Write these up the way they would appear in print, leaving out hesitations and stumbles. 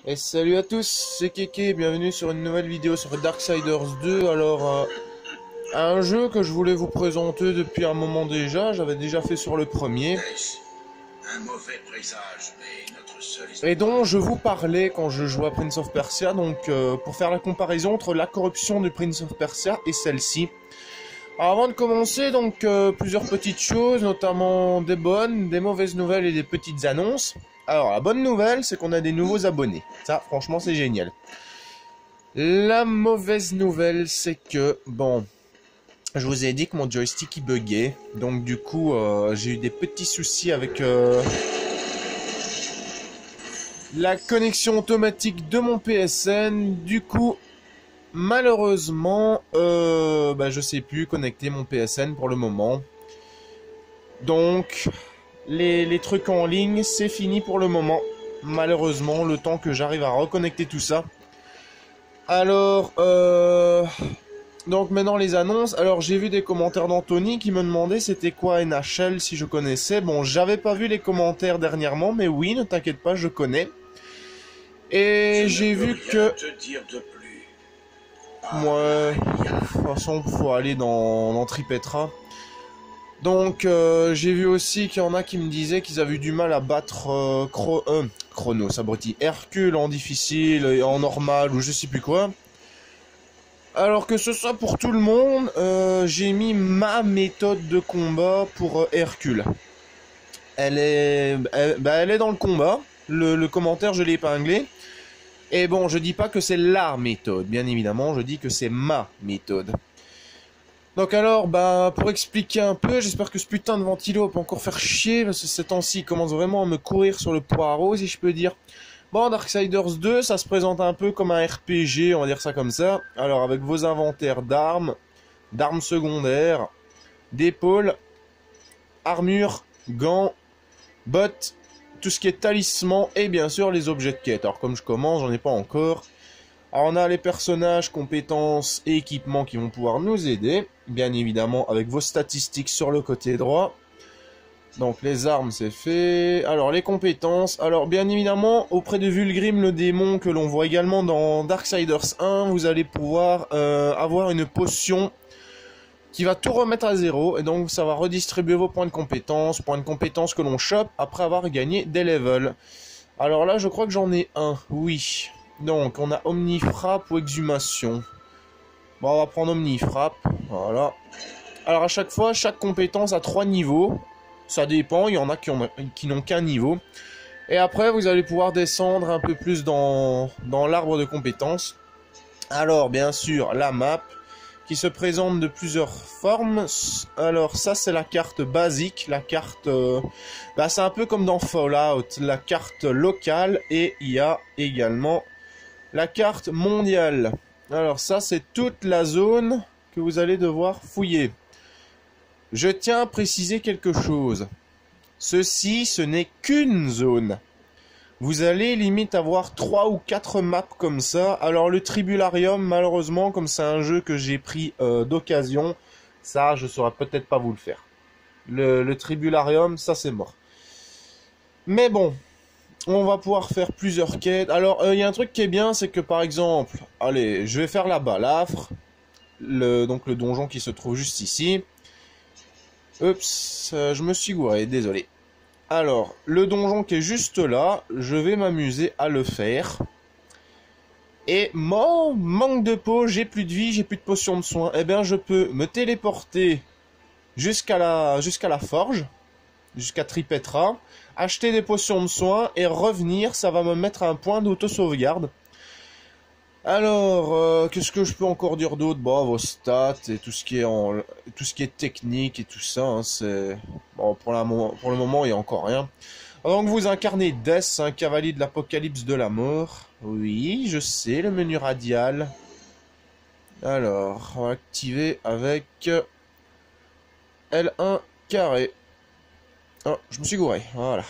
Et salut à tous, c'est Keke, bienvenue sur une nouvelle vidéo sur Darksiders 2. Alors, un jeu que je voulais vous présenter depuis un moment déjà, j'avais déjà fait sur le premier. Un mauvais présage, mais notre seul Et dont je vous parlais quand je jouais à Prince of Persia, donc pour faire la comparaison entre la corruption du Prince of Persia et celle-ci. Alors avant de commencer, donc plusieurs petites choses, notamment des bonnes, des mauvaises nouvelles et des petites annonces. Alors la bonne nouvelle, c'est qu'on a des nouveaux abonnés. Ça, franchement, c'est génial. La mauvaise nouvelle, c'est que, bon, je vous ai dit que mon joystick il buguait. Donc du coup, j'ai eu des petits soucis avec la connexion automatique de mon PSN. Du coup, malheureusement, je sais plus connecter mon PSN pour le moment. Donc, les trucs en ligne, c'est fini pour le moment. Malheureusement, le temps que j'arrive à reconnecter tout ça. Alors, donc maintenant les annonces. Alors, j'ai vu des commentaires d'Anthony qui me demandait c'était quoi NHL si je connaissais. Bon, j'avais pas vu les commentaires dernièrement, mais oui, ne t'inquiète pas, je connais. Et j'ai vu que... te dire de plus. Ouais, de toute façon, faut aller dans Tripetra. Donc, j'ai vu aussi qu'il y en a qui me disaient qu'ils avaient eu du mal à battre Chronos, abruti, Hercule en difficile et en normal ou je sais plus quoi. Alors que ce soit pour tout le monde, j'ai mis ma méthode de combat pour Hercule. Elle est dans le combat. Le commentaire, je l'ai épinglé. Et bon, je dis pas que c'est la méthode, bien évidemment, je dis que c'est ma méthode. Donc alors, pour expliquer un peu, j'espère que ce putain de ventilo va pas encore faire chier, parce que ces temps-ci, il commence vraiment à me courir sur le poireau, si je peux dire. Bon, Darksiders 2, ça se présente un peu comme un RPG, on va dire ça comme ça. Alors, avec vos inventaires d'armes, d'armes secondaires, d'épaules, armure, gants, bottes, tout ce qui est talisman, et bien sûr les objets de quête. Alors, comme je commence, j'en ai pas encore. Alors on a les personnages, compétences et équipements qui vont pouvoir nous aider, bien évidemment avec vos statistiques sur le côté droit. Donc les armes c'est fait, alors les compétences, alors bien évidemment auprès de Vulgrim le démon que l'on voit également dans Darksiders 1, vous allez pouvoir avoir une potion qui va tout remettre à zéro, et donc ça va redistribuer vos points de compétences que l'on chope après avoir gagné des levels. Alors là je crois que j'en ai un, oui. Donc, on a Omnifrappe ou Exhumation. Bon, on va prendre Omnifrappe. Voilà. Alors, à chaque fois, chaque compétence a 3 niveaux. Ça dépend, il y en a qui n'ont qu'un niveau. Et après, vous allez pouvoir descendre un peu plus dans l'arbre de compétences. Alors, bien sûr, la map, qui se présente de plusieurs formes. Alors, ça, c'est la carte basique. La carte... c'est un peu comme dans Fallout. La carte locale. Et il y a également... la carte mondiale. Alors ça, c'est toute la zone que vous allez devoir fouiller. Je tiens à préciser quelque chose. Ceci, ce n'est qu'une zone. Vous allez limite avoir 3 ou 4 maps comme ça. Alors le Tribularium, malheureusement, comme c'est un jeu que j'ai pris d'occasion, ça, je saurais peut-être pas vous le faire. Le Tribularium, ça c'est mort. Mais bon... on va pouvoir faire plusieurs quêtes. Alors, il y a un truc qui est bien, c'est que par exemple, allez, je vais faire la balafre, donc le donjon qui se trouve juste ici. Oups, je me suis gouré, désolé. Alors, le donjon qui est juste là, je vais m'amuser à le faire. Et mon manque de peau, j'ai plus de vie, j'ai plus de potions de soins. Eh bien, je peux me téléporter jusqu'à la forge, jusqu'à Tripetra, acheter des potions de soins et revenir, ça va me mettre un point d'auto-sauvegarde. Alors, qu'est-ce que je peux encore dire d'autre? Bon, vos stats et tout ce qui est technique et tout ça, hein, c'est... bon, pour le moment, il n'y a encore rien. Donc, vous incarnez Death, un cavalier de l'apocalypse de la mort. Oui, je sais, le menu radial. Alors, on va activer avec L1 carré. Oh, je me suis gouré, voilà.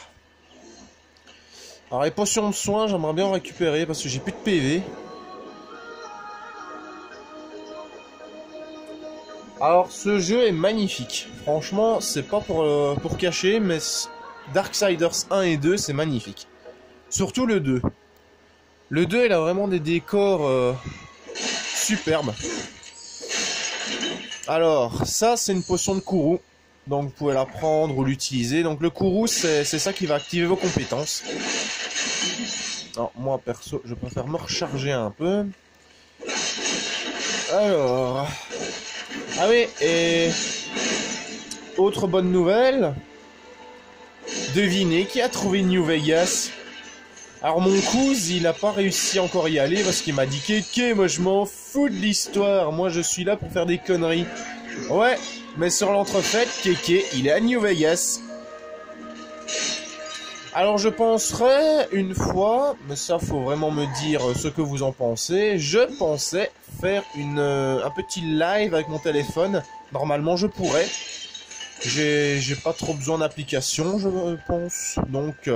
Alors les potions de soins, j'aimerais bien en récupérer parce que j'ai plus de PV. Alors ce jeu est magnifique. Franchement, c'est pas pour cacher, mais Darksiders 1 et 2, c'est magnifique. Surtout le 2. Le 2, il a vraiment des décors superbes. Alors, ça, c'est une potion de Kourou. Donc, vous pouvez la prendre ou l'utiliser. Donc, le Kourou, c'est ça qui va activer vos compétences. Alors, moi, perso, je préfère me recharger un peu. Alors... Ah oui, et... Autre bonne nouvelle. Devinez qui a trouvé New Vegas? Alors, mon cousin, il n'a pas réussi encore à y aller parce qu'il m'a dit « Kéké, moi je m'en fous de l'histoire. Moi, je suis là pour faire des conneries. » Ouais, mais sur l'entrefaite, Kéké, il est à New Vegas. Alors je penserais une fois, mais ça faut vraiment me dire ce que vous en pensez, je pensais faire un petit live avec mon téléphone. Normalement je pourrais. J'ai pas trop besoin d'application je pense. Donc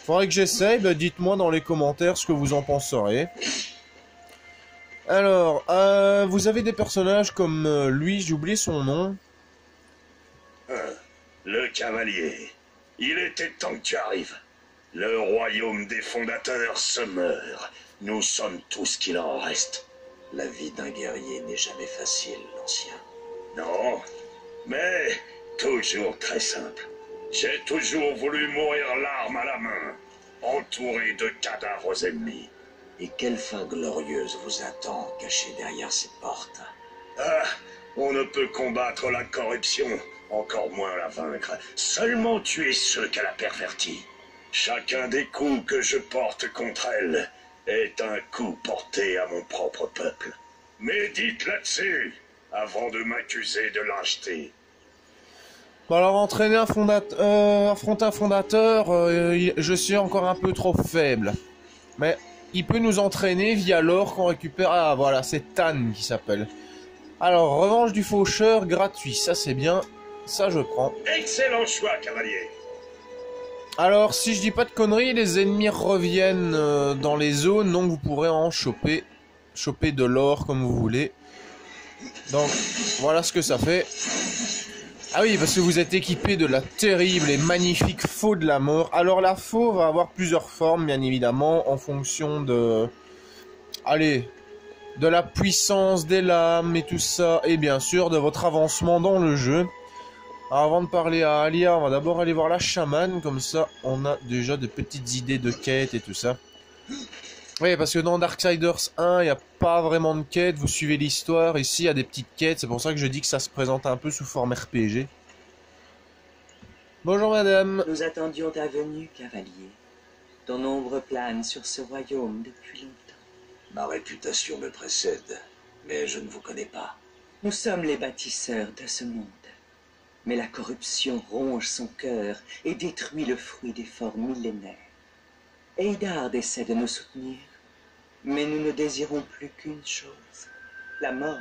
faudrait que j'essaye, bah, dites-moi dans les commentaires ce que vous en penserez. Alors, vous avez des personnages comme lui, j'ai oublié son nom. Le cavalier. Il était temps que tu arrives. Le royaume des fondateurs se meurt. Nous sommes tout ce qu'il en reste. La vie d'un guerrier n'est jamais facile, l'ancien. Non, mais toujours très simple. J'ai toujours voulu mourir l'arme à la main, entouré de cadavres ennemis. Et quelle fin glorieuse vous attend, cachée derrière ces portes? Ah, on ne peut combattre la corruption, encore moins la vaincre. Seulement tuer ceux qu'elle a pervertis. Chacun des coups que je porte contre elle est un coup porté à mon propre peuple. Médite là-dessus, avant de m'accuser de lâcheté. Bon alors affronter un fondateur, je suis encore un peu trop faible. Mais il peut nous entraîner via l'or qu'on récupère. Ah voilà, c'est Tan qui s'appelle. Alors, revanche du faucheur gratuit, ça c'est bien. Ça je prends. Excellent choix, cavalier. Alors, si je dis pas de conneries, les ennemis reviennent dans les zones, donc vous pourrez en choper de l'or comme vous voulez. Donc, voilà ce que ça fait. Ah oui, parce que vous êtes équipé de la terrible et magnifique faux de la mort. Alors, la faux va avoir plusieurs formes, bien évidemment, en fonction de... Allez, de la puissance des lames et tout ça, et bien sûr, de votre avancement dans le jeu. Alors, avant de parler à Alia, on va d'abord aller voir la chamane, comme ça on a déjà de petites idées de quêtes et tout ça. Oui, parce que dans Darksiders 1, il n'y a pas vraiment de quêtes, vous suivez l'histoire, ici il y a des petites quêtes, c'est pour ça que je dis que ça se présente un peu sous forme RPG. Bonjour madame. Nous attendions ta venue, cavalier. Ton ombre plane sur ce royaume depuis longtemps. Ma réputation me précède, mais je ne vous connais pas. Nous sommes les bâtisseurs de ce monde. Mais la corruption ronge son cœur et détruit le fruit d'efforts millénaires. Eidard essaie de nous soutenir, mais nous ne désirons plus qu'une chose, la mort.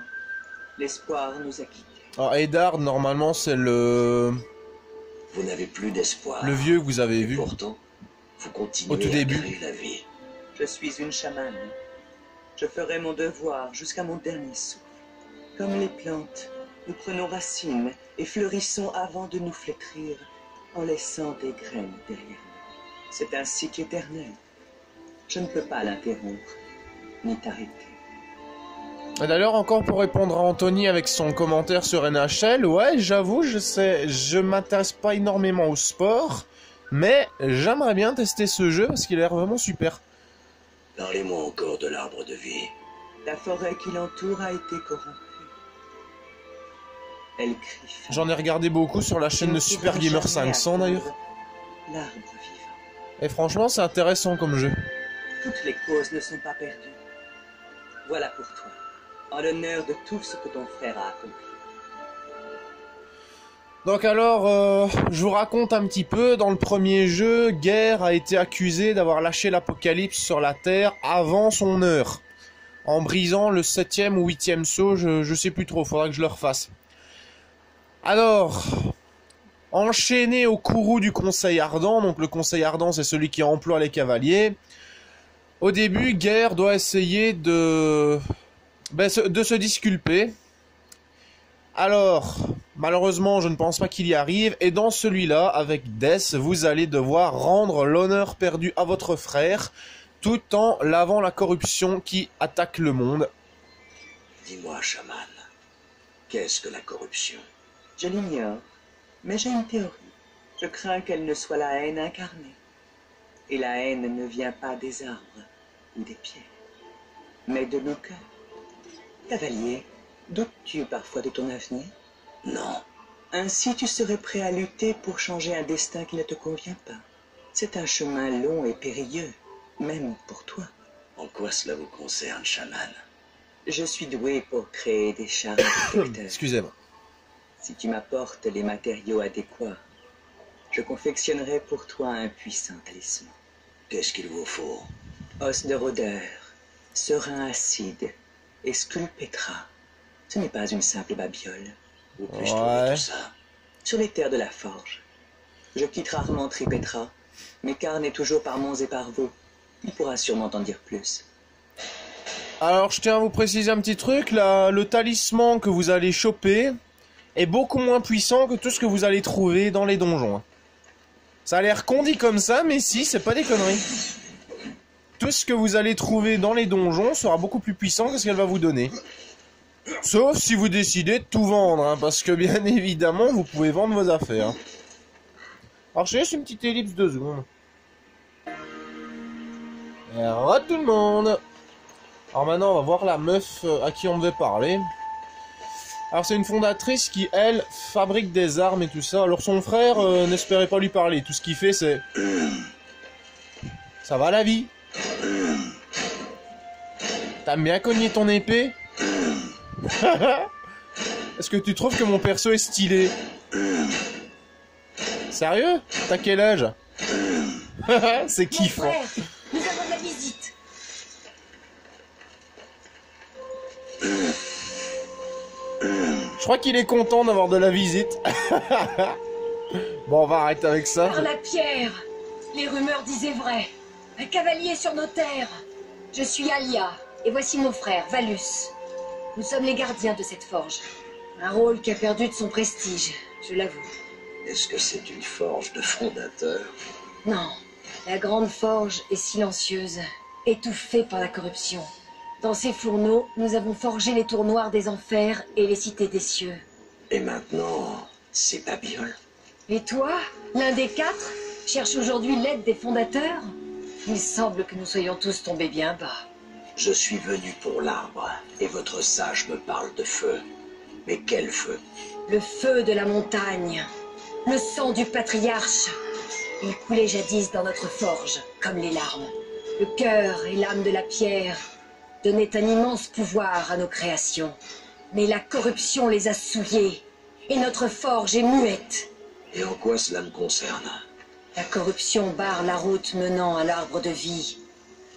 L'espoir nous a quittés. Alors Eidard, normalement c'est le Vous n'avez plus d'espoir. vieux que vous avez Et vu pourtant, vous continuez au tout à début. créer la vie. Je suis une chamane. Je ferai mon devoir jusqu'à mon dernier souffle. Comme les plantes, nous prenons racine et fleurissons avant de nous flétrir en laissant des graines derrière nous. C'est un cycle éternel. Je ne peux pas l'interrompre, ni t'arrêter. Et d'ailleurs, encore pour répondre à Anthony avec son commentaire sur NHL, ouais, j'avoue, je m'intéresse pas énormément au sport, mais j'aimerais bien tester ce jeu parce qu'il a l'air vraiment super. Parlez-moi encore de l'arbre de vie. La forêt qui l'entoure a été corrompue. Elle crie fort. J'en ai regardé beaucoup sur la chaîne de Super Gamer 500 d'ailleurs. L'arbre vivant. Et franchement, c'est intéressant comme jeu. Toutes les causes ne sont pas perdues. Voilà pour toi, en l'honneur de tout ce que ton frère a accompli. Donc alors, je vous raconte un petit peu. Dans le premier jeu, Guerre a été accusé d'avoir lâché l'apocalypse sur la Terre avant son heure. En brisant le 7e ou 8e sceau, je sais plus trop, faudra que je le refasse. Alors, enchaîné au courroux du Conseil Ardent, donc le Conseil Ardent c'est celui qui emploie les cavaliers. Au début, Guerre doit essayer de se disculper. Alors, malheureusement, je ne pense pas qu'il y arrive. Et dans celui-là, avec Death, vous allez devoir rendre l'honneur perdu à votre frère. tout en lavant la corruption qui attaque le monde. Dis-moi, chaman, qu'est-ce que la corruption? Je l'ignore, mais j'ai une théorie. Je crains qu'elle ne soit la haine incarnée. Et la haine ne vient pas des arbres ou des pierres, mais de nos cœurs. Cavalier, doutes-tu parfois de ton avenir? Non. Ainsi tu serais prêt à lutter pour changer un destin qui ne te convient pas. C'est un chemin long et périlleux, même pour toi. En quoi cela vous concerne, chaman? Je suis doué pour créer des charmes protecteurs. Excusez-moi. Si tu m'apportes les matériaux adéquats, je confectionnerai pour toi un puissant talisman. Qu'est-ce qu'il vous faut? Os de rôdeur, serin acide et sculpétra. Ce n'est pas une simple babiole. Où puis-je trouver tout ça? Sur les terres de la forge. Je quitte rarement Tripetra, mais Karn est toujours par monts et par vaux. Il pourra sûrement t'en dire plus. Alors, je tiens à vous préciser un petit truc. Là, le talisman que vous allez choper est beaucoup moins puissant que tout ce que vous allez trouver dans les donjons. Ça a l'air con dit comme ça, mais si, c'est pas des conneries. Tout ce que vous allez trouver dans les donjons sera beaucoup plus puissant que ce qu'elle va vous donner. Sauf si vous décidez de tout vendre, hein, parce que bien évidemment, vous pouvez vendre vos affaires. Alors, je laisse une petite ellipse de secondes. Et re tout le monde. Alors maintenant, on va voir la meuf à qui on devait parler. Alors, c'est une fondatrice qui, elle, fabrique des armes et tout ça. Alors, son frère n'espérait pas lui parler. Tout ce qu'il fait, c'est... Ça va la vie? T'aimes bien cogner ton épée? Est-ce que tu trouves que mon perso est stylé? Sérieux? T'as quel âge? C'est kiffant. Mon frère, nous avons de la visite. Je crois qu'il est content d'avoir de la visite. Bon, on va arrêter avec ça. Par la pierre, les rumeurs disaient vrai. Un cavalier sur nos terres. Je suis Alia, et voici mon frère, Valus. Nous sommes les gardiens de cette forge. Un rôle qui a perdu de son prestige, je l'avoue. Est-ce que c'est une forge de fondateur? Non, la grande forge est silencieuse, étouffée par la corruption. Dans ces fourneaux, nous avons forgé les tours noirs des enfers et les cités des cieux. Et maintenant, c'est Babiole? Et toi, l'un des quatre, cherche aujourd'hui l'aide des fondateurs? Il semble que nous soyons tous tombés bien bas. Je suis venu pour l'arbre, et votre sage me parle de feu. Mais quel feu? Le feu de la montagne, le sang du patriarche. Il coulait jadis dans notre forge, comme les larmes. Le cœur et l'âme de la pierre donnaient un immense pouvoir à nos créations. Mais la corruption les a souillés, et notre forge est muette. Et en quoi cela me concerne? La corruption barre la route menant à l'arbre de vie.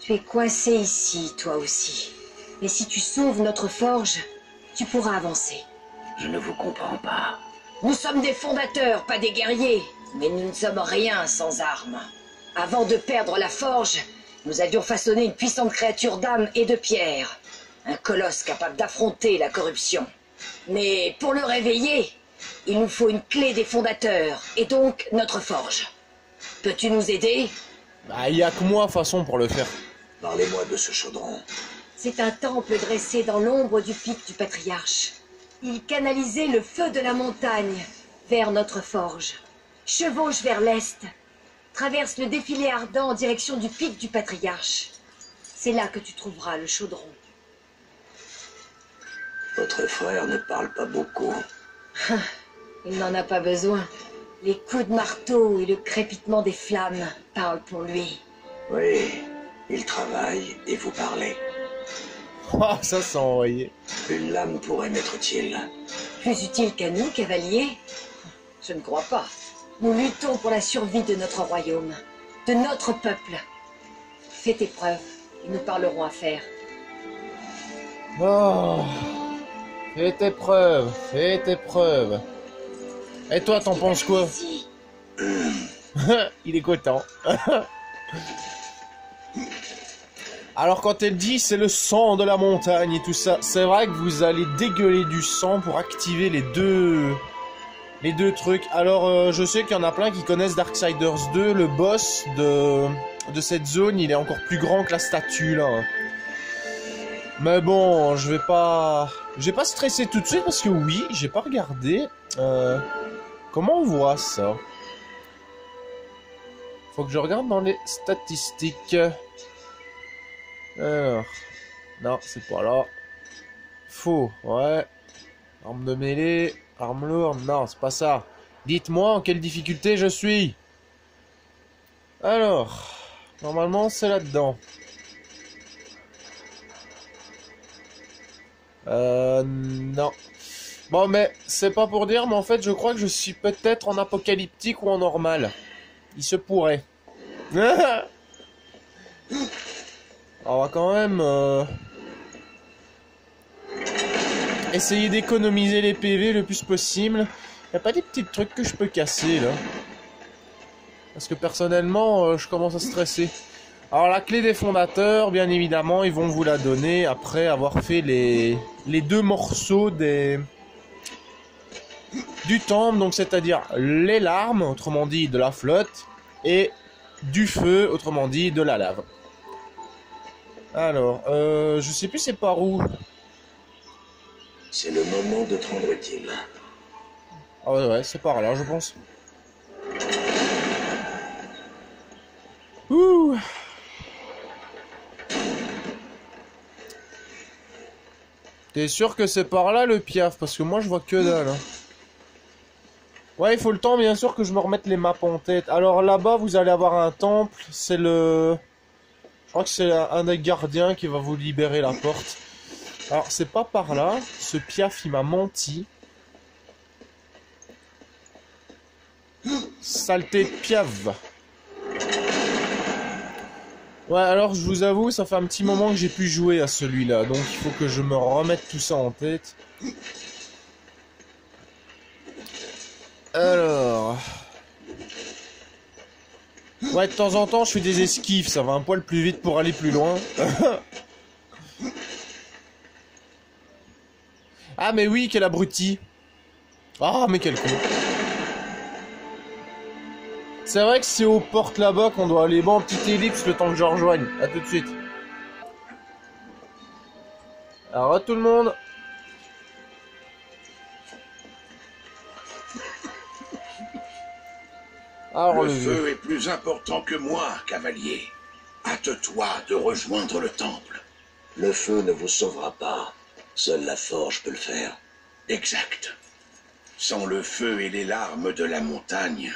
Tu es coincé ici, toi aussi. Mais si tu sauves notre forge, tu pourras avancer. Je ne vous comprends pas. Nous sommes des fondateurs, pas des guerriers. Mais nous ne sommes rien sans armes. Avant de perdre la forge, nous avions façonné une puissante créature d'âme et de pierre. Un colosse capable d'affronter la corruption. Mais pour le réveiller, il nous faut une clé des fondateurs, et donc notre forge. Peux-tu nous aider? Bah, y a que moi, façon, pour le faire. Parlez-moi de ce chaudron. C'est un temple dressé dans l'ombre du pic du patriarche. Il canalisait le feu de la montagne vers notre forge. Chevauche vers l'est, traverse le défilé ardent en direction du pic du patriarche. C'est là que tu trouveras le chaudron. Votre frère ne parle pas beaucoup. Il n'en a pas besoin. Les coups de marteau et le crépitement des flammes parlent pour lui. Oui, il travaille et vous parlez. Oh, ça s'est envoyé. Une lame pourrait m'être utile. Plus utile qu'à nous, cavalier? Je ne crois pas. Nous luttons pour la survie de notre royaume, de notre peuple. Fais tes preuves, et nous parlerons affaires. Oh. Fais tes preuves, fais tes preuves. Et toi, t'en penses quoi? Si. Il est content. Alors quand elle dit c'est le sang de la montagne et tout ça, c'est vrai que vous allez dégueuler du sang pour activer les deux les deux trucs. Alors, je sais qu'il y en a plein qui connaissent Darksiders 2. Le boss de cette zone, il est encore plus grand que la statue, là. Mais bon, je vais pas stresser tout de suite parce que oui, j'ai pas regardé. Comment on voit ça? Faut que je regarde dans les statistiques. Alors, non, c'est pas là. Faux, ouais. Arme de mêlée, arme lourde, non, c'est pas ça. Dites-moi en quelle difficulté je suis. Alors, normalement c'est là-dedans. Non. Bon, mais c'est pas pour dire, mais en fait, je crois que je suis peut-être en apocalyptique ou en normal. Il se pourrait. On va quand même essayer d'économiser les PV le plus possible. Y a pas des petits trucs que je peux casser là? Parce que personnellement, je commence à stresser. Alors la clé des fondateurs, bien évidemment, ils vont vous la donner après avoir fait les deux morceaux du temple, donc c'est-à-dire les larmes, autrement dit de la flotte, et du feu, autrement dit de la lave. Alors, je sais plus c'est par où. C'est le moment de te rendre utile. Ah ouais, c'est par là, je pense. Ouh. T'es sûr que c'est par là le piaf? Parce que moi je vois que dalle. Hein. Ouais, il faut le temps bien sûr que je me remette les maps en tête. Alors là-bas vous allez avoir un temple. C'est le... Je crois que c'est un des gardiens qui va vous libérer la porte. Alors c'est pas par là. Ce piaf il m'a menti. Saleté de piaf. Ouais, alors je vous avoue, ça fait un petit moment que j'ai pu jouer à celui-là, donc il faut que je me remette tout ça en tête. Alors... Ouais, de temps en temps, je fais des esquives, ça va un poil plus vite pour aller plus loin. Ah, mais oui, quel abruti. Ah, mais quel con. C'est vrai que c'est aux portes là-bas qu'on doit aller. Bon, petite ellipse le temps que je rejoigne. A tout de suite. Alors, à tout le monde. Alors, le feu est plus important que moi, cavalier. Hâte-toi de rejoindre le temple. Le feu ne vous sauvera pas. Seule la forge peut le faire. Exact. Sans le feu et les larmes de la montagne,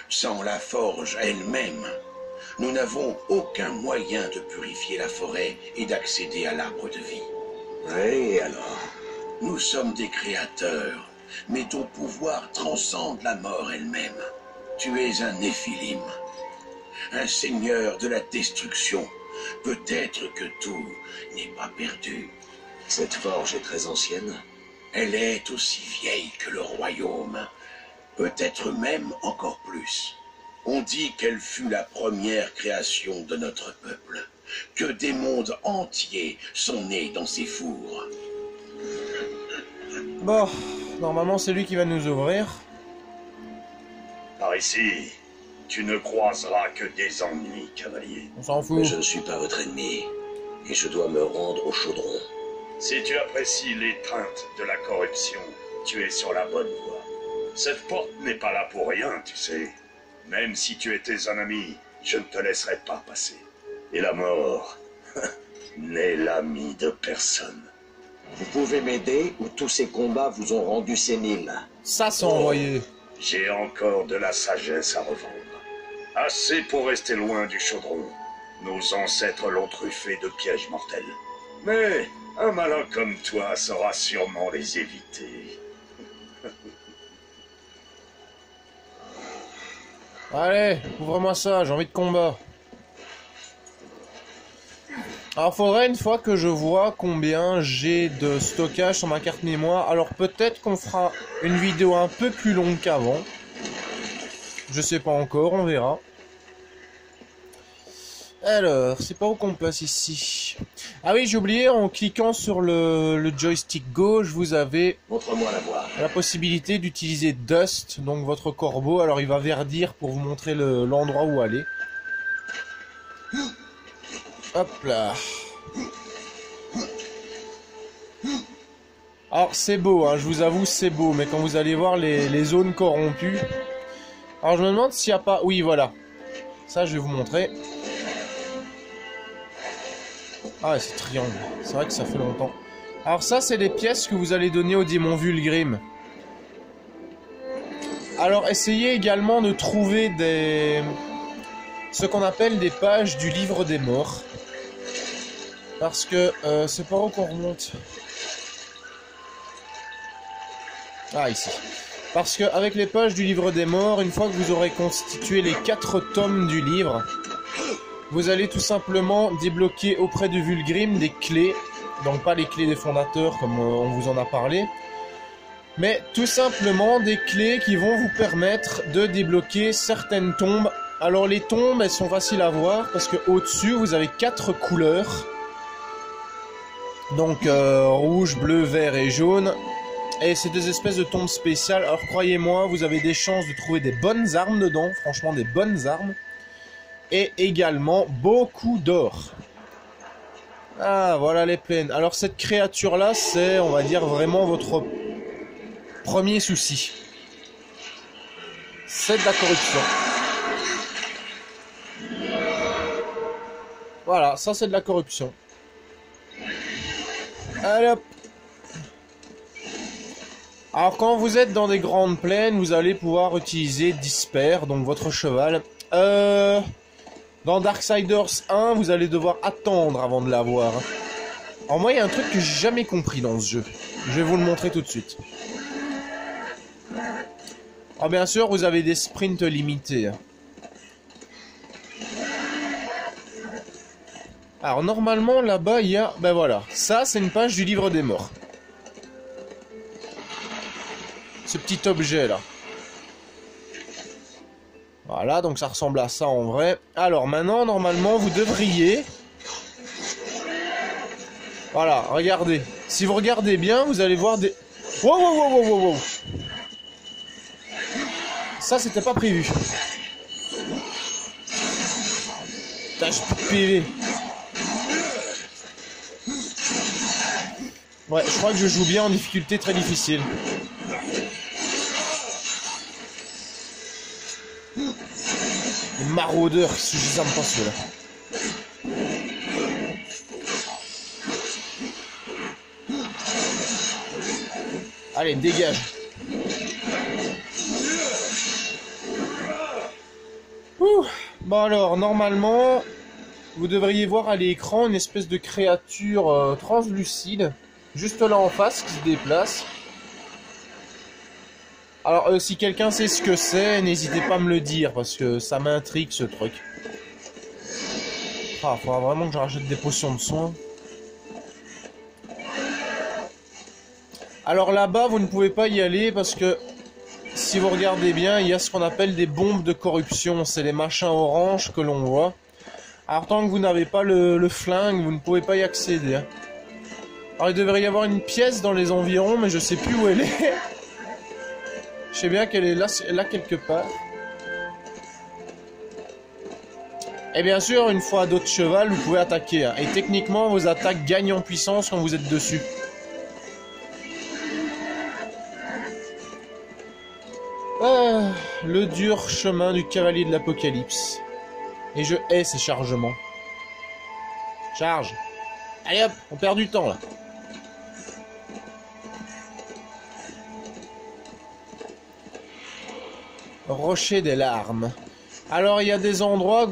sans la forge elle-même, nous n'avons aucun moyen de purifier la forêt et d'accéder à l'arbre de vie. Oui, alors? Nous sommes des créateurs, mais ton pouvoir transcende la mort elle-même. Tu es un Néphilim, un seigneur de la destruction. Peut-être que tout n'est pas perdu. Cette forge est très ancienne. Elle est aussi vieille que le royaume. Peut-être même encore plus. On dit qu'elle fut la première création de notre peuple, que des mondes entiers sont nés dans ses fours. Bon, normalement c'est lui qui va nous ouvrir. Par ici, tu ne croiseras que des ennuis, cavalier. On s'en fout. Mais je ne suis pas votre ennemi, et je dois me rendre au chaudron. Si tu apprécies l'étreinte de la corruption, tu es sur la bonne voie. Cette porte n'est pas là pour rien, tu sais. Même si tu étais un ami, je ne te laisserai pas passer. Et la mort n'est l'ami de personne. Vous pouvez m'aider ou tous ces combats vous ont rendu sénile? Ça c'est envoyé. J'ai encore de la sagesse à revendre. Assez pour rester loin du chaudron. Nos ancêtres l'ont truffé de pièges mortels. Mais un malin comme toi saura sûrement les éviter. Allez, ouvre-moi ça, j'ai envie de combat. Alors faudrait une fois que je vois combien j'ai de stockage sur ma carte mémoire. Alors peut-être qu'on fera une vidéo un peu plus longue qu'avant. Je sais pas encore, on verra. Alors, c'est pas où qu'on passe ici. Ah oui, j'ai oublié, en cliquant sur le joystick gauche, vous avez Montre-moi la voie. la possibilité d'utiliser Dust, donc votre corbeau. Alors il va verdir pour vous montrer l'endroit où aller. Hop là. Alors c'est beau, hein, je vous avoue c'est beau, mais quand vous allez voir les zones corrompues... Alors je me demande s'il n'y a pas... Oui voilà. Ça je vais vous montrer. Ah ouais, c'est triangle. C'est vrai que ça fait longtemps. Alors ça c'est les pièces que vous allez donner au démon Vulgrim. Alors essayez également de trouver ce qu'on appelle des pages du livre des morts. Parce que c'est par où qu'on remonte. Ah ici. Parce que avec les pages du livre des morts, une fois que vous aurez constitué les 4 tomes du livre, vous allez tout simplement débloquer auprès de Vulgrim des clés. Donc pas les clés des fondateurs comme on vous en a parlé. Mais tout simplement des clés qui vont vous permettre de débloquer certaines tombes. Alors les tombes, elles sont faciles à voir parce que au-dessus, vous avez 4 couleurs. Donc rouge, bleu, vert et jaune. Et c'est des espèces de tombes spéciales. Alors croyez-moi, vous avez des chances de trouver des bonnes armes dedans. Franchement, des bonnes armes. Et également beaucoup d'or. Ah, voilà les plaines. Alors cette créature-là, c'est, on va dire, vraiment votre premier souci. C'est de la corruption. Voilà, ça c'est de la corruption. Allez hop. Alors quand vous êtes dans des grandes plaines, vous allez pouvoir utiliser Disper, donc votre cheval. Dans Darksiders 1, vous allez devoir attendre avant de l'avoir. Alors moi, il y a un truc que j'ai jamais compris dans ce jeu. Je vais vous le montrer tout de suite. Alors bien sûr, vous avez des sprints limités. Alors normalement, là-bas, il y a... Ben voilà, ça c'est une page du livre des morts. Ce petit objet là. Voilà, donc ça ressemble à ça en vrai. Alors maintenant, normalement, vous devriez... Voilà, regardez. Si vous regardez bien, vous allez voir des... Wow, wow, wow, wow, wow, wow. Ça, c'était pas prévu. Putain, j'ai plus de PV. Ouais, je crois que je joue bien en difficulté très difficile. Les maraudeurs, je les aime pas ceux-là. Allez, dégage. Ouh. Bon alors, normalement, vous devriez voir à l'écran une espèce de créature translucide, juste là en face, qui se déplace. Alors, si quelqu'un sait ce que c'est, n'hésitez pas à me le dire, parce que ça m'intrigue ce truc. Ah, faudra vraiment que je rajoute des potions de soin. Alors là-bas, vous ne pouvez pas y aller, parce que, si vous regardez bien, il y a ce qu'on appelle des bombes de corruption. C'est les machins oranges que l'on voit. Alors, tant que vous n'avez pas le flingue, vous ne pouvez pas y accéder. Hein. Alors, il devrait y avoir une pièce dans les environs, mais je sais plus où elle est. Je sais bien qu'elle est là quelque part. Et bien sûr, une fois à dos de cheval, vous pouvez attaquer. Hein. Et techniquement, vos attaques gagnent en puissance quand vous êtes dessus. Ah, le dur chemin du cavalier de l'apocalypse. Et je hais ces chargements. Charge. Allez hop, on perd du temps là. Rocher des larmes. Alors il y a des endroits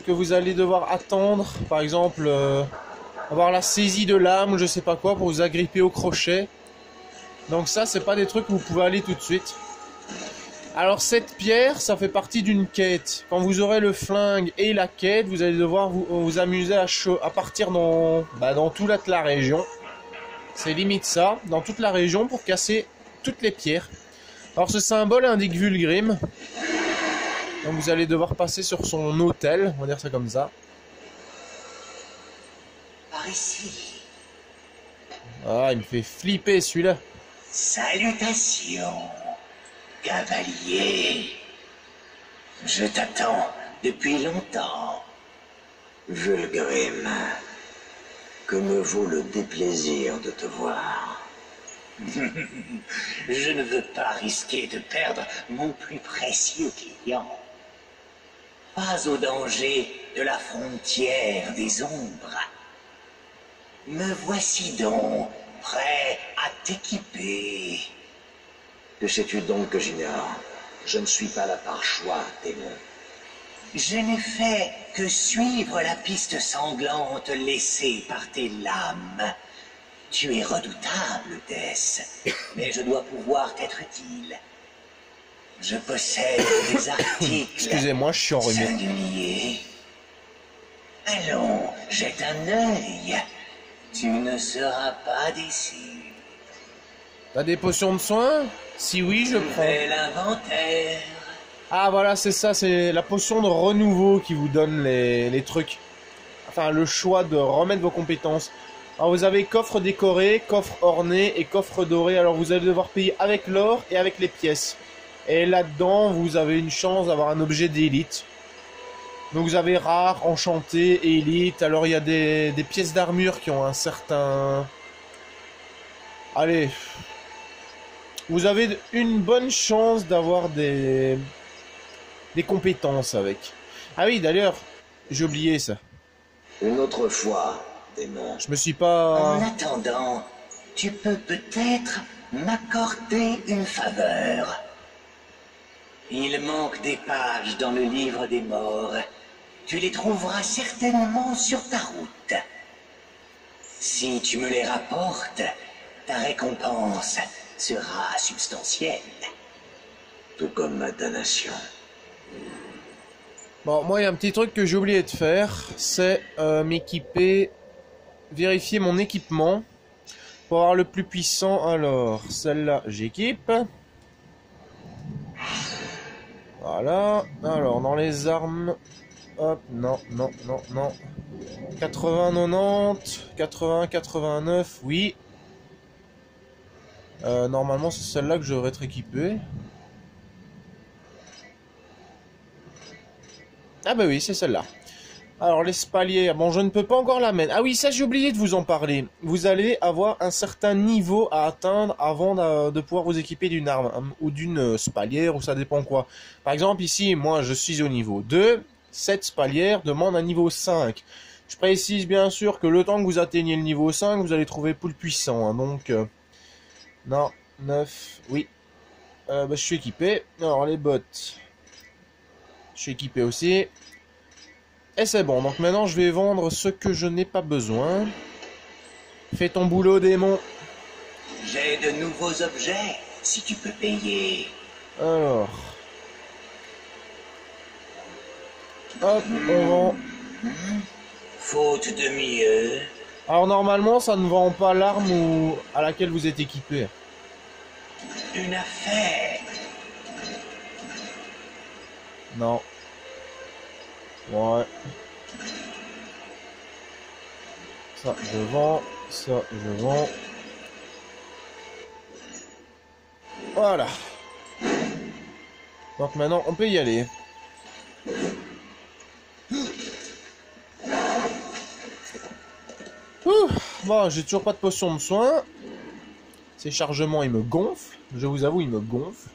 que vous allez devoir attendre. Par exemple, avoir la saisie de l'âme ou je sais pas quoi pour vous agripper au crochet. Donc ça, c'est pas des trucs où vous pouvez aller tout de suite. Alors cette pierre, ça fait partie d'une quête. Quand vous aurez le flingue et la quête, vous allez devoir vous amuser à partir dans toute la région. C'est limite ça, dans toute la région pour casser toutes les pierres. Alors ce symbole indique Vulgrim. Donc vous allez devoir passer sur son autel, on va dire ça comme ça. Par ici. Ah, il me fait flipper celui-là. Salutations, cavalier. Je t'attends depuis longtemps. Vulgrim, que me vaut le déplaisir de te voir? Je ne veux pas risquer de perdre mon plus précieux client. Pas au danger de la frontière des ombres. Me voici donc prêt à t'équiper. Que sais-tu donc que j'ignore? Je ne suis pas là par choix, démon. Je n'ai fait que suivre la piste sanglante laissée par tes lames. Tu es redoutable, Death, mais je dois pouvoir t'être utile. Je possède des articles Excusez-moi, je suis enrhumé. singuliers. Allons, jette un œil. Tu ne seras pas déçu. T'as des potions de soins? Si oui, je prends. Fais l'inventaire. Ah voilà, c'est ça, c'est la potion de renouveau qui vous donne les trucs. Enfin, le choix de remettre vos compétences. Alors vous avez coffre décoré, coffre orné et coffre doré. Alors vous allez devoir payer avec l'or et avec les pièces. Et là-dedans, vous avez une chance d'avoir un objet d'élite. Donc vous avez rare, enchanté et élite. Alors il y a des pièces d'armure qui ont un certain... Allez. Vous avez une bonne chance d'avoir des compétences avec. Ah oui, d'ailleurs, j'ai oublié ça. Une autre fois, démon. Je me suis pas... En attendant, tu peux peut-être m'accorder une faveur. Il manque des pages dans le livre des morts. Tu les trouveras certainement sur ta route. Si tu me les rapportes, ta récompense sera substantielle. Tout comme ma damnation. Bon, moi, il y a un petit truc que j'ai oublié de faire. C'est m'équiper... Vérifier mon équipement. Pour avoir le plus puissant. Alors, celle-là, j'équipe. Voilà. Alors, dans les armes... Hop, non, non, non, non. 80, 90, 80, 89, oui. Normalement, c'est celle-là que je devrais être équipé. Ah bah oui, c'est celle-là. Alors, l'espalier, bon, je ne peux pas encore la mettre. Ah oui, ça, j'ai oublié de vous en parler. Vous allez avoir un certain niveau à atteindre avant de pouvoir vous équiper d'une arme, ou d'une spalière, ou ça dépend quoi. Par exemple, ici, moi, je suis au niveau 2. Cette spalière demande un niveau 5. Je précise bien sûr que le temps que vous atteignez le niveau 5, vous allez trouver poule puissant. Hein, donc, non, 9, oui. Bah, je suis équipé. Alors, les bottes. Je suis équipé aussi. Et c'est bon. Donc maintenant, je vais vendre ce que je n'ai pas besoin. Fais ton boulot, démon. J'ai de nouveaux objets, si tu peux payer. Alors. Hop, on vend. Faute de mieux. Alors normalement, ça ne vend pas l'arme à laquelle vous êtes équipé. Une affaire. Non. Ouais. Ça, je vends. Ça, je vends. Voilà. Donc maintenant, on peut y aller. Bon, j'ai toujours pas de potion de soin. Ces chargements, ils me gonflent. Je vous avoue, ils me gonflent.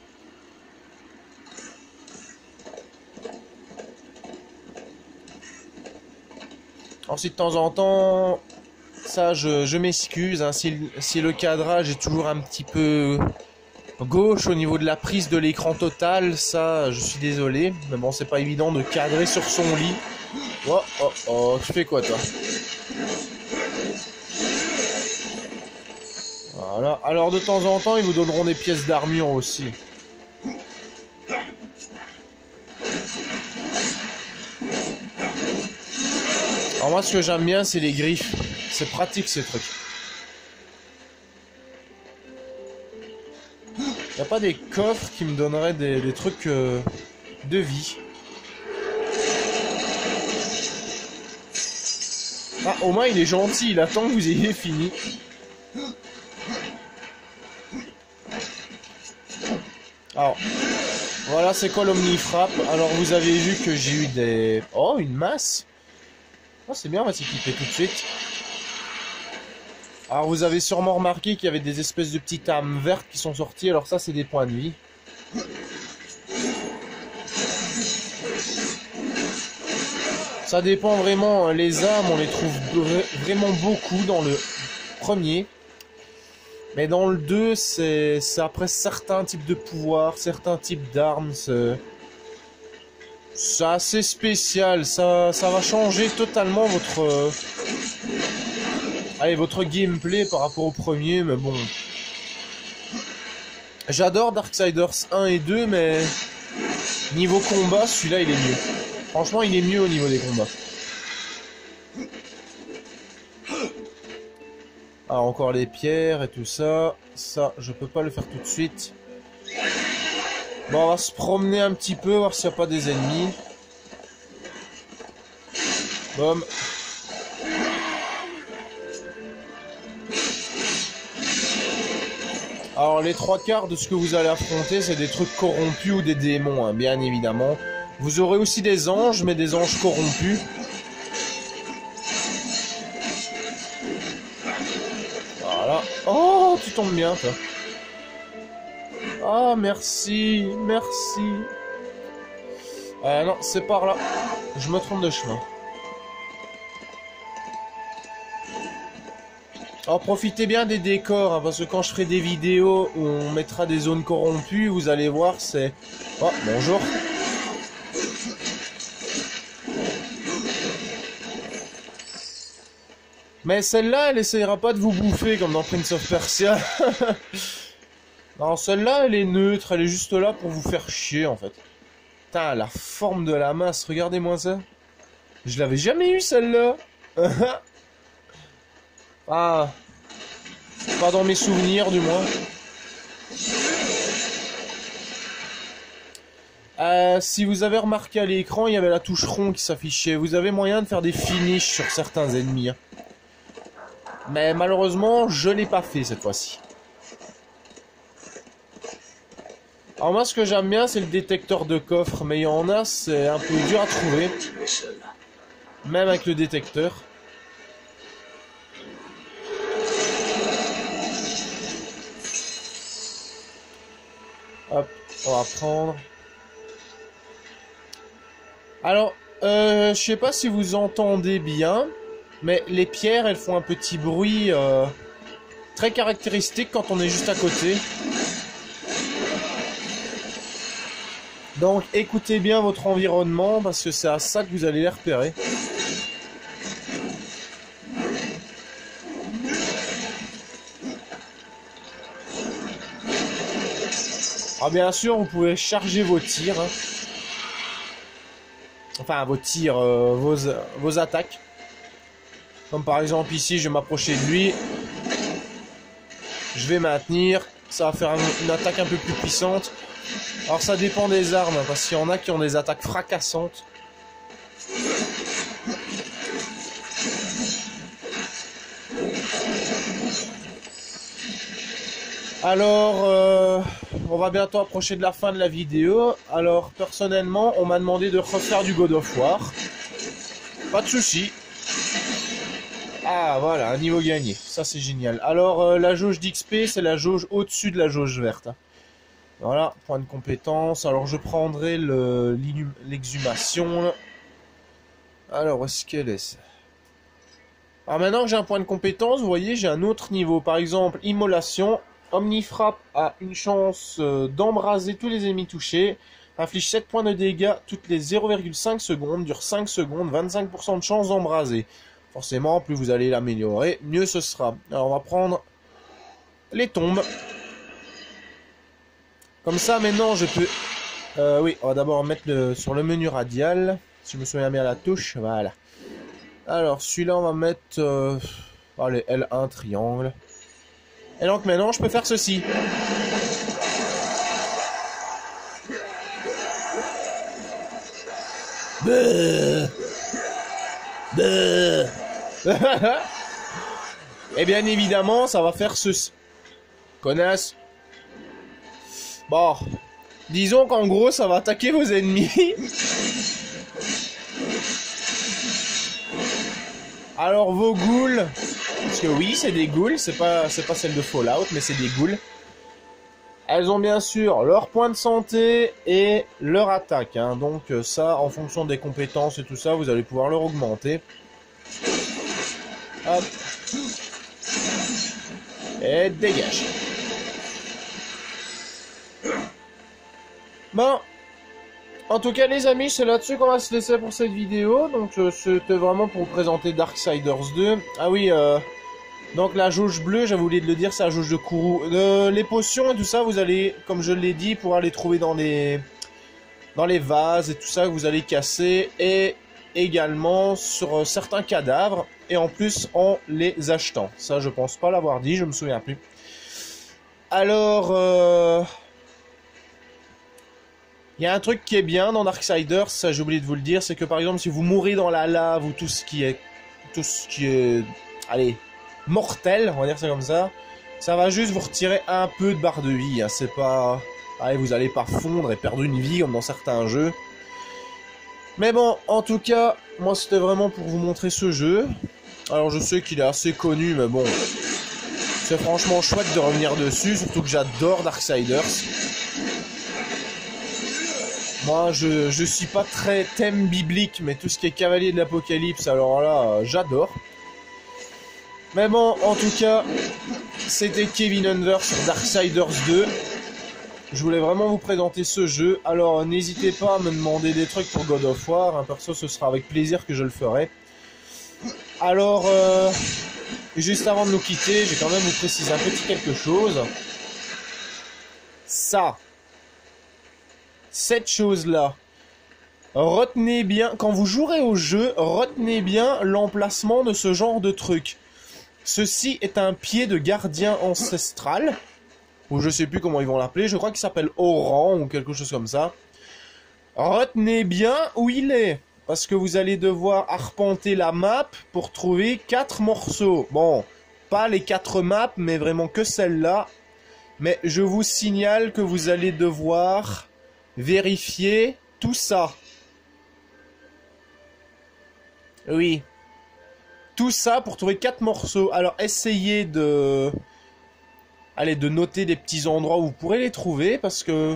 Alors si de temps en temps, ça je m'excuse, hein, si le cadrage est toujours un petit peu gauche au niveau de la prise de l'écran total, ça je suis désolé. Mais bon, c'est pas évident de cadrer sur son lit. Oh, oh, oh, tu fais quoi toi? Voilà, alors de temps en temps, ils vous donneront des pièces d'armure aussi. Alors moi, ce que j'aime bien, c'est les griffes. C'est pratique, ces trucs. Y a pas des coffres qui me donneraient des trucs de vie? Ah, au moins il est gentil, il attend que vous ayez fini. Alors, voilà c'est quoi l'omnifrappe. Alors vous avez vu que j'ai eu des... Oh, une masse. Oh, c'est bien, on va s'équiper tout de suite. Alors vous avez sûrement remarqué qu'il y avait des espèces de petites âmes vertes qui sont sorties. Alors ça c'est des points de vie. Ça dépend vraiment, les âmes on les trouve vraiment beaucoup dans le premier. Mais dans le 2 c'est après certains types de pouvoirs, certains types d'armes. C'est assez spécial, ça va changer totalement votre... Allez, votre gameplay par rapport au premier, mais bon... J'adore Darksiders 1 et 2, mais... Niveau combat, celui-là, il est mieux. Franchement, il est mieux au niveau des combats. Ah, encore les pierres et tout ça. Ça, je peux pas le faire tout de suite. Bon, on va se promener un petit peu, voir s'il n'y a pas des ennemis. Boum. Alors, les 3/4 de ce que vous allez affronter, c'est des trucs corrompus ou des démons, hein, bien évidemment. Vous aurez aussi des anges, mais des anges corrompus. Voilà. Oh, tu tombes bien, toi. Ah, merci, merci. Non, c'est par là. Je me trompe de chemin. Alors profitez bien des décors, hein, parce que quand je ferai des vidéos où on mettra des zones corrompues, vous allez voir, c'est... Oh, bonjour. Mais celle-là, elle essayera pas de vous bouffer comme dans Prince of Persia. Non, celle-là, elle est neutre, elle est juste là pour vous faire chier, en fait. Putain, la forme de la masse, regardez-moi ça. Je l'avais jamais eu, celle-là. Ah, pas dans mes souvenirs, du moins. Si vous avez remarqué à l'écran, il y avait la touche rond qui s'affichait. Vous avez moyen de faire des finishes sur certains ennemis. Hein. Mais malheureusement, je l'ai pas fait cette fois-ci. Alors moi, ce que j'aime bien, c'est le détecteur de coffre. Mais il y en a, c'est un peu dur à trouver. Même avec le détecteur. Hop, on va prendre. Alors, je sais pas si vous entendez bien, mais les pierres, elles font un petit bruit très caractéristique quand on est juste à côté. Donc, écoutez bien votre environnement, parce que c'est à ça que vous allez les repérer. Alors bien sûr, vous pouvez charger vos tirs. Hein. Enfin, vos tirs, vos attaques. Comme par exemple ici, je vais m'approcher de lui. Je vais maintenir. Ça va faire une attaque un peu plus puissante. Alors ça dépend des armes, parce qu'il y en a qui ont des attaques fracassantes. Alors, on va bientôt approcher de la fin de la vidéo. Alors, personnellement, on m'a demandé de refaire du God of War. Pas de souci. Ah, voilà, un niveau gagné. Ça, c'est génial. Alors, la jauge d'XP, c'est la jauge au-dessus de la jauge verte. Voilà, point de compétence. Alors, je prendrai l'exhumation. Alors, où est-ce qu'elle est? Alors, maintenant que j'ai un point de compétence, vous voyez, j'ai un autre niveau. Par exemple, immolation. Omnifrappe a une chance d'embraser tous les ennemis touchés. Inflige 7 points de dégâts toutes les 0,5 secondes. Dure 5 secondes. 25% de chance d'embraser. Forcément, plus vous allez l'améliorer, mieux ce sera. Alors, on va prendre les tombes. Comme ça, maintenant, je peux... oui, on va d'abord mettre sur le menu radial. Si je me souviens bien la touche. Voilà. Alors, celui-là, on va mettre... allez, L1, triangle. Et donc maintenant, je peux faire ceci. Et bien évidemment, ça va faire ceci. Connasse. Bon. Disons qu'en gros, ça va attaquer vos ennemis. Alors vos ghouls, parce que oui, c'est des ghouls, c'est pas celle de Fallout, mais c'est des ghouls. Elles ont bien sûr leur point de santé et leur attaque, hein. Donc ça, en fonction des compétences et tout ça, vous allez pouvoir leur augmenter. Hop. Et dégage. Bon. En tout cas les amis, c'est là-dessus qu'on va se laisser pour cette vidéo. Donc c'était vraiment pour vous présenter Darksiders 2. Ah oui, donc la jauge bleue, j'avais oublié de le dire, c'est la jauge de Kourou. Les potions et tout ça, vous allez, comme je l'ai dit, pouvoir les trouver dans les vases et tout ça que vous allez casser. Et également sur certains cadavres. Et en plus en les achetant. Ça je pense pas l'avoir dit, je me souviens plus. Alors... il y a un truc qui est bien dans Darksiders, ça j'ai oublié de vous le dire, c'est que par exemple si vous mourrez dans la lave ou tout ce qui est, allez, mortel, on va dire ça comme ça va juste vous retirer un peu de barre de vie, hein. C'est pas, allez, vous allez pas fondre et perdre une vie comme dans certains jeux. Mais bon, en tout cas, moi c'était vraiment pour vous montrer ce jeu. Alors je sais qu'il est assez connu, mais bon, c'est franchement chouette de revenir dessus, surtout que j'adore Darksiders. Moi, je suis pas très thème biblique, mais tout ce qui est cavalier de l'Apocalypse, alors là, j'adore. Mais bon, en tout cas, c'était Kevin Under sur Darksiders 2. Je voulais vraiment vous présenter ce jeu. Alors, n'hésitez pas à me demander des trucs pour God of War. Perso, ce sera avec plaisir que je le ferai. Alors, juste avant de nous quitter, je vais quand même vous préciser un petit quelque chose. Cette chose-là, retenez bien, quand vous jouerez au jeu, retenez bien l'emplacement de ce genre de truc. Ceci est un pied de gardien ancestral, ou je sais plus comment ils vont l'appeler, je crois qu'il s'appelle Oran ou quelque chose comme ça. Retenez bien où il est, parce que vous allez devoir arpenter la map pour trouver 4 morceaux. Bon, pas les 4 maps, mais vraiment que celle-là. Mais je vous signale que vous allez devoir... vérifier tout ça. Oui. Tout ça pour trouver 4 morceaux. Alors essayez de... allez, de noter des petits endroits où vous pourrez les trouver. Parce que...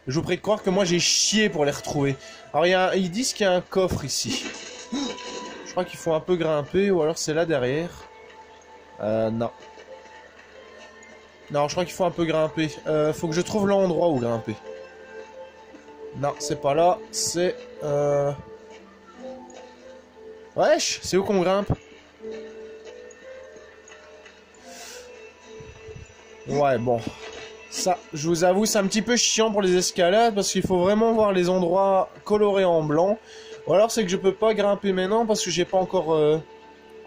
je vous prie de croire que moi j'ai chié pour les retrouver. Alors ils disent qu'il y a un coffre ici. Je crois qu'il faut un peu grimper. Ou alors c'est là derrière. Non. Non, je crois qu'il faut un peu grimper. Faut que je trouve l'endroit où grimper. Non, c'est pas là, c'est... wesh, c'est où qu'on grimpe? Ouais, bon. Ça, je vous avoue, c'est un petit peu chiant pour les escalades, parce qu'il faut vraiment voir les endroits colorés en blanc. Ou alors c'est que je peux pas grimper maintenant, parce que j'ai pas encore...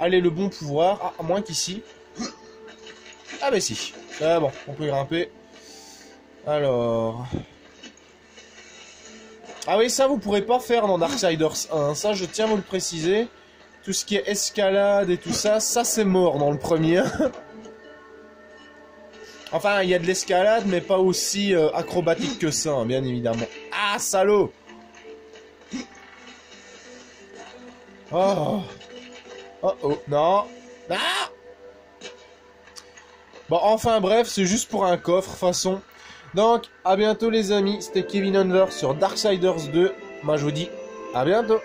allez, le bon pouvoir. Ah, à moins qu'ici... ah bah si. Ah bon, on peut grimper. Alors... ah oui, ça vous pourrez pas faire dans Darksiders 1, ça je tiens à vous le préciser. Tout ce qui est escalade et tout ça, ça c'est mort dans le premier. Enfin, il y a de l'escalade, mais pas aussi acrobatique que ça, hein, bien évidemment. Ah, salaud! Oh! Oh oh, non! Ah! Bon, enfin bref, c'est juste pour un coffre, façon. Donc, à bientôt les amis, c'était Kevin Under sur Darksiders 2. Moi je vous dis à bientôt.